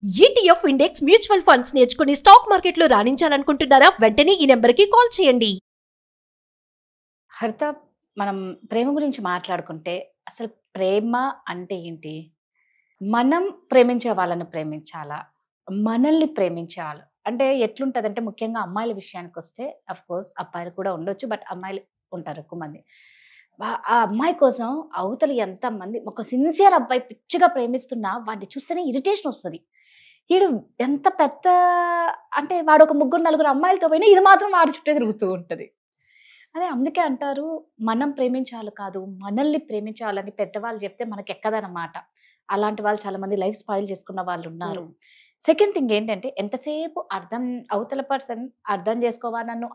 ETF index mutual funds నేర్చుకుని stock మార్కెట్లో రాణించాలనుకుంటున్నారా? వెంటనే ఈ నెంబర్కి కాల్ చేయండి. హరిత, మనం ప్రేమ గురించి మాట్లాడుకుంటే అసలు ప్రేమ అంటే ఏంటి? మనం ప్రేమించే వాళ్ళని ప్రేమించాలా? మనల్ని ప్రేమించాలి అంటే ఎట్లుంటదంటే, ముఖ్యంగా అమ్మాయిల విషయానికి వస్తే అఫ్ కోర్స్ అబ్బాయిలు కూడా ఉండొచ్చు, బట్ అమ్మాయిలు ఉంటారు ఎక్కువ మంది. ఆ అమ్మాయి కోసం అవతల ఎంత మంది ఒక సిన్సియర్ అబ్బాయి పిచ్చిగా ప్రేమిస్తున్నా వాడిని చూస్తేనే ఇరిటేషన్ వస్తుంది. వీడు ఎంత పెద్ద అంటే వాడు ఒక ముగ్గురు నలుగురు అమ్మాయిలతో పోయినా ఇది మాత్రం వాడి చుట్టే తిరుగుతూ ఉంటది. అదే అందుకే అంటారు, మనం ప్రేమించాలి కాదు మనల్ని ప్రేమించాలని పెద్దవాళ్ళు చెప్తే మనకి ఎక్కదనమాట. అలాంటి వాళ్ళు చాలా మంది లైఫ్ స్పాయిల్ చేసుకున్న వాళ్ళు ఉన్నారు. సెకండ్ థింగ్ ఏంటంటే, ఎంతసేపు అవతల పర్సన్ అర్థం చేసుకోవా నన్ను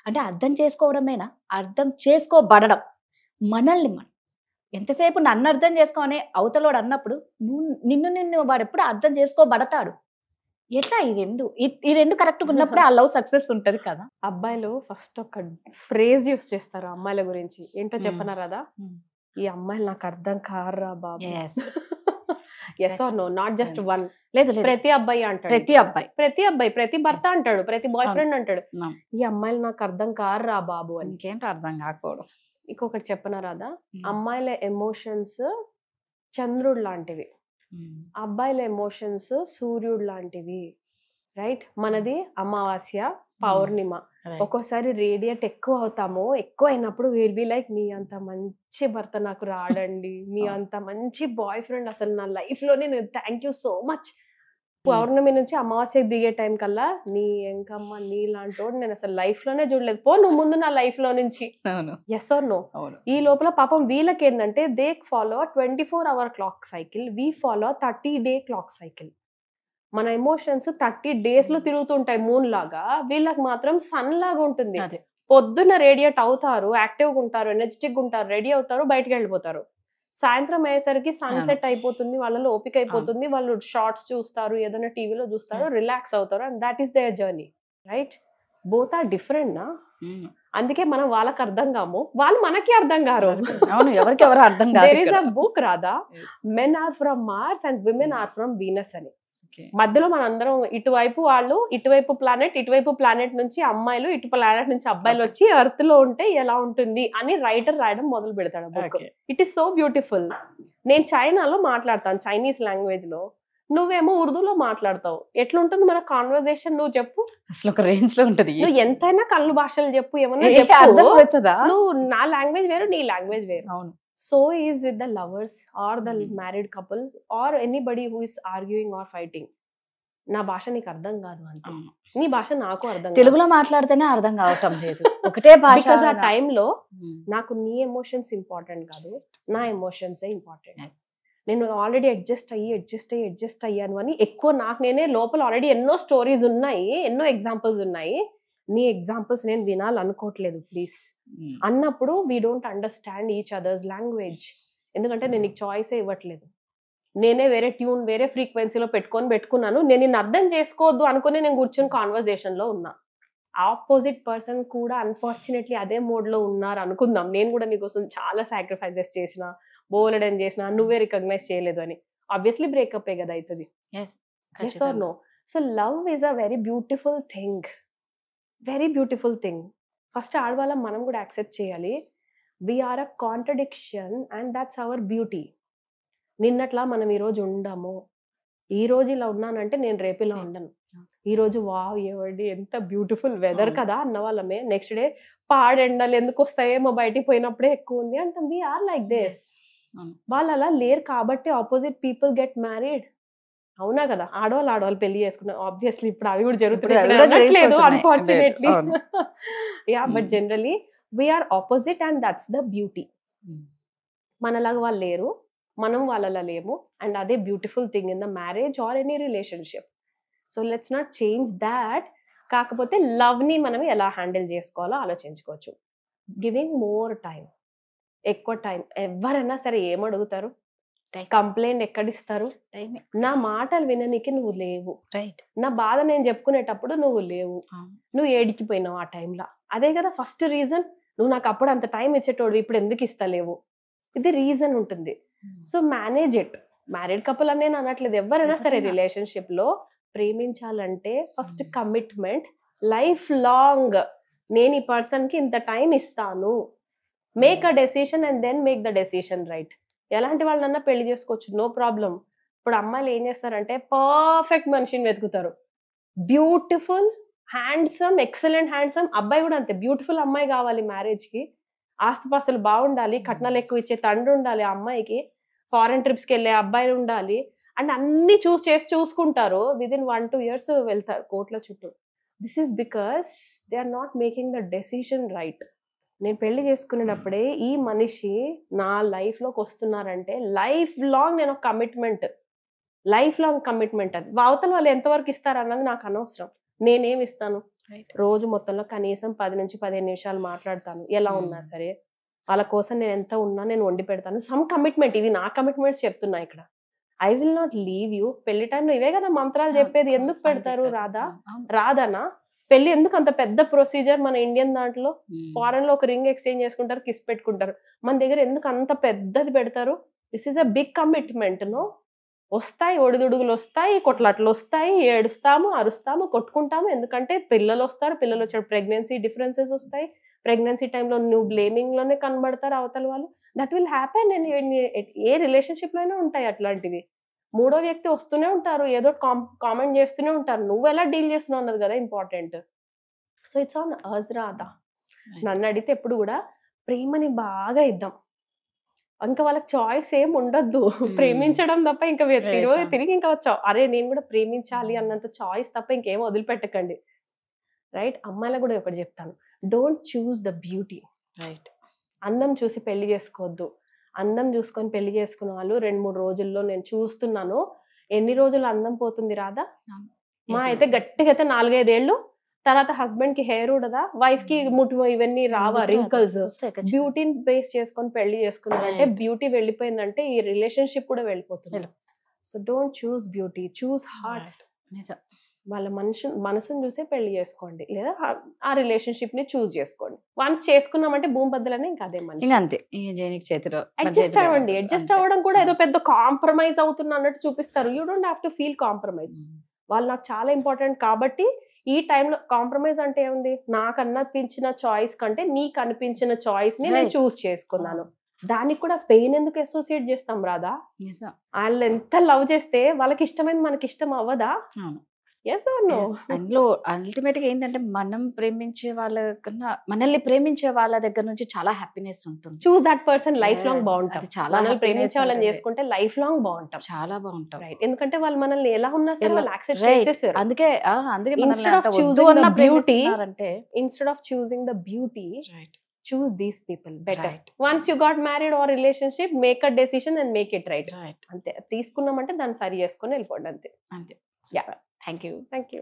అంటే అర్థం చేసుకోవడమేనా, అర్థం చేసుకోబడడం. మనల్ని మనం ఎంతసేపు నన్ను అర్థం చేసుకోనే అవతలోడు అన్నప్పుడు నిన్ను వాడు ఎప్పుడు అర్థం చేసుకోబడతాడు. ఎట్లా ఈ రెండు కరెక్ట్గా ఉన్నప్పుడే ఆ లవ్ సక్సెస్ ఉంటది కదా. అబ్బాయిలు ఫస్ట్ ఒక ఫ్రేజ్ యూస్ చేస్తారు అమ్మాయిల గురించి. ఏంటో చెప్పనా రాదా? ఈ అమ్మాయిలు నాకు అర్థం కారా బాబు. Yes or no? Not just one. లేదు, ప్రతి అబ్బాయి అంటాడు, ప్రతి భర్త అంటాడు, ప్రతి బాయ్ ఫ్రెండ్ అంటాడు, ఈ అమ్మాయిలు నాకు అర్థం కారా బాబు అని. ఇంకేంటో అర్థం కాకపోవడం. ఇంకొకటి చెప్పనా రాదా? అమ్మాయిల ఎమోషన్స్ చంద్రుడు లాంటివి, అబ్బాయిల ఎమోషన్స్ సూర్యుడు లాంటివి. రైట్? మనది అమావాస్య, పౌర్ణిమ. ఒక్కోసారి రేడియేట్ ఎక్కువ అవుతాము. ఎక్కువ అయినప్పుడు విల్ బి లైక్, మీ అంత మంచి భర్త నాకు రాడండి, మీ అంత మంచి బాయ్ ఫ్రెండ్ అసలు నా లైఫ్ లోనే, నేను థ్యాంక్ యూ సో మచ్. పౌర్ణమి నుంచి అమావాస్య దిగే టైం కల్లా, నీ ఎంకమ్మ నీ లాంటోడు నేను అసలు లైఫ్ లోనే చూడలేదు, పో నువ్వు ముందు నా లైఫ్ లో నుంచి. Yes or no? ఈ లోపల పాపం వీళ్ళకి ఏంటంటే, they follow 24 hour clock cycle, we follow 30 day clock cycle. మన ఎమోషన్స్ 30 days లో తిరుగుతుంటాయి మూన్ లాగా, వీళ్ళకి మాత్రం సన్ లాగా ఉంటుంది. పొద్దున్న రేడియేట్ అవుతారు, యాక్టివ్గా ఉంటారు, ఎనర్జెటిక్గా ఉంటారు, రెడీ అవుతారు, బయటకు వెళ్ళిపోతారు. సాయంత్రం అయ్యేసరికి సన్సెట్ అయిపోతుంది, వాళ్ళలో ఓపిక అయిపోతుంది, వాళ్ళు షార్ట్స్ చూస్తారు, ఏదైనా టీవీలో చూస్తారు, రిలాక్స్ అవుతారు, and that is their journey. Right? Both are different నా. అందుకే మనం వాళ్ళకి అర్థం కాము, వాళ్ళు మనకి అర్థం కారు. ఎవరికెవరు అర్థం కాదు. దేర్ ఇస్ అ బుక్ రాదా, men are from Mars and women are from Venus అని. మధ్యలో మనందరం ఇటువైపు వాళ్ళు, ఇటువైపు ప్లానెట్ నుంచి అమ్మాయిలు, ఇటు ప్లానెట్ నుంచి అబ్బాయిలు వచ్చి ఎర్త్ లో ఉంటే ఎలా ఉంటుంది అని రైటర్ రాయడం మొదలు పెడతాడు book. It is so beautiful. నేను చైనాలో మాట్లాడతాను, చైనీస్ లాంగ్వేజ్ లో, నువ్వేమో ఉర్దూలో మాట్లాడతావు. ఎట్లుంటుంది మన కాన్వర్సేషన్? నువ్వు చెప్పు. అసలు ఒక రేంజ్ లో ఉంటది. నువ్వు ఎంతైనా కళ్ళు భాషలు చెప్పు, ఏమన్నా చెప్పు, నువ్వు నా లాంగ్వేజ్ వేరు, నీ లాంగ్వేజ్ వేరు. అవును. So is with the lovers or the married couple or anybody who is arguing or fighting. నా భాష నీకు అర్థం కాదు అంతే, నీ భాష నాకు అర్థం కాదు. తెలుగులో మాట్లాడితేనే అర్థం కావటం లేదు, ఒకటే భాష. బికాజ్ ఆ టైంలో నాకు నీ ఎమోషన్స్ ఇంపార్టెంట్ కాదు, నా ఎమోషన్సే ఇంపార్టెంట్. నేను ఆల్రెడీ అడ్జస్ట్ అయ్యాను అని ఎక్కువ నాకు నేనే లోపల ఆల్రెడీ ఎన్నో స్టోరీస్ ఉన్నాయి, ఎన్నో ఎగ్జాంపుల్స్ ఉన్నాయి. నీ ఎగ్జాంపుల్స్ నేను వినాలనుకోవట్లేదు ప్లీజ్ అన్నప్పుడు we don't understand each others language. ఎందుకంటే నేను నీకు చాయిసే ఇవ్వట్లేదు, నేనే వేరే ట్యూన్, వేరే ఫ్రీక్వెన్సీలో పెట్టుకున్నాను. నేను నిన్ను అర్థం చేసుకోవద్దు అనుకుని నేను కూర్చొని కాన్వర్సేషన్లో ఉన్నా. ఆపోజిట్ పర్సన్ కూడా అన్ఫార్చునేట్లీ అదే మోడ్లో ఉన్నారు అనుకుందాం. నేను కూడా నీకోసం చాలా సాక్రిఫైజెస్ చేసిన, బోలెడని చేసిన, నువ్వే రికగ్నైజ్ చేయలేదు అని. ఆబ్వియస్లీ బ్రేకప్ ఏ కదా అవుతుంది. Yes or no? So love is a very beautiful thing, very beautiful thing. First ఆడవాళ్ళం మనం కూడా యాక్సెప్ట్ చేయాలి, we are a contradiction and that's our beauty. నిన్నట్లా మనం ఈరోజు ఉండము, ఈరోజు ఇలా ఉన్నానంటే నేను రేపు ఇలా ఉండను. ఈరోజు వావ్ ఏవండి ఎంత బ్యూటిఫుల్ వెదర్ కదా అన్న వాళ్ళమే, నెక్స్ట్ డే పాడెండలు ఎందుకు వస్తాయేమో బయటికి పోయినప్పుడే ఎక్కువ ఉంది అంటాం. We are like this. వాళ్ళు అలా లేరు కాబట్టి ఆపోజిట్ పీపుల్ గెట్ మ్యారీడ్. అవునా కదా? ఆడవాళ్ళు పెళ్లి చేసుకున్నారు. ఆబ్వియస్లీ ఇప్పుడు అవి కూడా జరుగుతుంది unfortunately. Yeah, but generally we are opposite and that's the beauty. మనలాగా వాళ్ళు లేరు, మనం వాళ్ళలా లేము, అండ్ అదే beautiful thing in the marriage or any relationship. So let's not change that. కాకపోతే లవ్ని మనం ఎలా హ్యాండిల్ చేసుకోవాలో ఆలోచించుకోవచ్చు. గివింగ్ మోర్ టైం, ఎక్కువ టైం. ఎవరైనా సరే ఏమడుగుతారు, కంప్లైంట్ ఎక్కడిస్తారు? నా మాటలు విననీకి నువ్వు లేవు, నా బాధ నేను చెప్పుకునేటప్పుడు నువ్వు లేవు, నువ్వు ఏడికిపోయినావు ఆ టైంలో. అదే కదా ఫస్ట్ రీజన్. నువ్వు నాకు అప్పుడు అంత టైం ఇచ్చేటోడు, ఇప్పుడు ఎందుకు ఇస్తలేవు? ఇది రీజన్ ఉంటుంది. So manage it. Married couple అని నేను అనట్లేదు, ఎవరైనా సరే రిలేషన్షిప్ లో ప్రేమించాలంటే ఫస్ట్ కమిట్మెంట్, లైఫ్ లాంగ్ నేను ఈ పర్సన్ కి ఇంత టైం ఇస్తాను, make a decision and then make the decision right. ఎలాంటి వాళ్ళన్నా పెళ్లి చేసుకోవచ్చు, నో ప్రాబ్లం. ఇప్పుడు అమ్మాయిలు ఏం చేస్తారంటే పర్ఫెక్ట్ మనిషిని వెతుకుతారు, బ్యూటిఫుల్ హ్యాండ్సమ్, ఎక్సలెంట్ హ్యాండ్సమ్. అబ్బాయి కూడా అంతే, బ్యూటిఫుల్ అమ్మాయి కావాలి మ్యారేజ్ కి, ఆస్తిపాస్తులు బాగుండాలి, కట్నాలు ఎక్కువ ఇచ్చే తండ్రి ఉండాలి ఆ అమ్మాయికి, ఫారెన్ ట్రిప్స్కి వెళ్ళే అబ్బాయి ఉండాలి, అండ్ అన్ని చూసుకుంటారు. విదిన్ 1-2 years వెళ్తారు కోట్ల చుట్టూ. This is because they are not making the decision right. నేను పెళ్లి చేసుకునేటప్పుడే ఈ మనిషి నా లైఫ్ లోకి వస్తున్నారంటే లైఫ్ లాంగ్ నేను కమిట్మెంట్, లైఫ్ లాంగ్ కమిట్మెంట్. అది అవతల వాళ్ళు ఎంతవరకు ఇస్తారు అన్నది నాకు అనవసరం. నేనేమి ఇస్తాను, రోజు మొత్తంలో కనీసం 10 నుంచి 15 నిమిషాలు మాట్లాడతాను, ఎలా ఉన్నా సరే వాళ్ళ కోసం నేను ఎంత ఉన్నా నేను వండి పెడతాను. సమ్ కమిట్మెంట్, ఇవి నా కమిట్మెంట్స్ చెప్తున్నా ఇక్కడ. I will not leave you. పెళ్లి టైంలో ఇవే కదా మంత్రాలు చెప్పేది, ఎందుకు పెడతారు రాధనా? పెళ్లి ఎందుకు అంత పెద్ద ప్రొసీజర్? మన ఇండియన్ దాంట్లో ఫారెన్ లో ఒక రింగ్ ఎక్స్చేంజ్ చేసుకుంటారు, కిస్ పెట్టుకుంటారు. మన దగ్గర ఎందుకు అంత పెద్దది పెడతారు? This is a big commitment. No, వస్తాయి ఒడిదుడుగులు, వస్తాయి కొట్లాట్లు, వస్తాయి, ఏడుస్తాము, అరుస్తాము, కొట్టుకుంటాము. ఎందుకంటే పిల్లలు వస్తారు, పిల్లలు వచ్చాడు ప్రెగ్నెన్సీ డిఫరెన్సెస్ వస్తాయి, ప్రెగ్నెన్సీ టైంలో నువ్వు బ్లేమింగ్ లోనే కనబడతారు అవతల వాళ్ళు. That will happen. A relationship లో అయినా ఉంటాయి అట్లాంటివి. మూడో వ్యక్తి వస్తూనే ఉంటారు, ఏదో కామెంట్ చేస్తూనే ఉంటారు. నువ్వు ఎలా డీల్ చేస్తున్నావు అన్నది కదా important. So it's on us Radha. నన్ను అడిగితే ఎప్పుడు కూడా ప్రేమని బాగా ఇద్దాం, ఇంకా వాళ్ళకి చాయిస్ ఏం ఉండొద్దు, ప్రేమించడం తప్ప. ఇంకా తిరిగి ఇంకా అరే నేను కూడా ప్రేమించాలి అన్నంత చాయిస్ తప్ప ఇంకేం వదిలిపెట్టకండి, రైట్? అమ్మాయిలకు కూడా ఒకటి చెప్తాను, don't choose the beauty, right? అందం చూసి పెళ్లి చేసుకోవద్దు. అందం చూసుకొని పెళ్లి చేసుకున్న వాళ్ళు 2-3 రోజుల్లో నేను చూస్తున్నాను. ఎన్ని రోజులు అందం పోతుంది రాదా? మా అయితే గట్టిగా అయితే 4-5 ఏళ్ళు తర్వాత హస్బెండ్ కి హెయిర్ ఉండదా, వైఫ్ కి ముట్టు ఇవన్నీ రావా, రింకల్స్. బ్యూటీని బేస్ చేసుకొని పెళ్లి చేసుకున్నారంటే బ్యూటీ వెళ్ళిపోయిందంటే ఈ రిలేషన్షిప్ కూడా వెళ్ళిపోతుంది. So don't choose beauty, choose hearts. వాళ్ళ మనసును చూసే పెళ్లి చేసుకోండి, లేదా ఆ రిలేషన్షిప్ ని చూస్ చేసుకోండి. వన్స్ చేసుకున్నామంటే భూమి బద్దలనే ఇంకా అదే మనిషి, అంతే. అడ్జస్ట్ అవ్వండి. అడ్జస్ట్ అవ్వడం కూడా ఏదో పెద్ద కాంప్రమైజ్ అవుతున్నా అన్నట్టు చూపిస్తారు. You don't have to feel compromise. వాళ్ళు నాకు చాలా ఇంపార్టెంట్ కాబట్టి ఈ టైంలో కాంప్రమైజ్ అంటే ఏముంది, నాకు అనిపించిన చాయిస్ కంటే నీకు అనిపించిన చాయిస్ ని నేను చూస్ చేసుకున్నాను. దానికి కూడా పెయిన్ ఎందుకు అసోసియేట్ చేస్తాం రాదా? వాళ్ళు ఎంత లవ్ చేస్తే వాళ్ళకి ఇష్టమైంది మనకి ఇష్టం అవ్వదా? అందులో అల్టిమేట్ గా ఏంటంటే మనం ప్రేమించే వాళ్ళ కన్నా మనల్ని ప్రేమించే వాళ్ళ దగ్గర నుంచి చాలా హ్యాపీనెస్ ఉంటుంది. Choose that person, life long బాగుంటుంది. చాలా ప్రేమించే వాళ్ళని చేసుకుంటే లైఫ్ లాంగ్ బాగుంటాం, చాలా బాగుంటాం, రైట్? ఎందుకంటే వాళ్ళు మనల్ని ఎలా ఉన్నా సరే వాళ్ళు యాక్సెప్ట్ చేసేసారు. అందుకే instead of choosing the beauty, instead of choosing the beauty, choose these people better. Right. Once you got married or relationship, make a decision and make it right. అంతే, తీసుకున్నామంటే దాన్ని సరి చేసుకొని వెళ్ళిపోండి అంతే. Yeah. Thank you.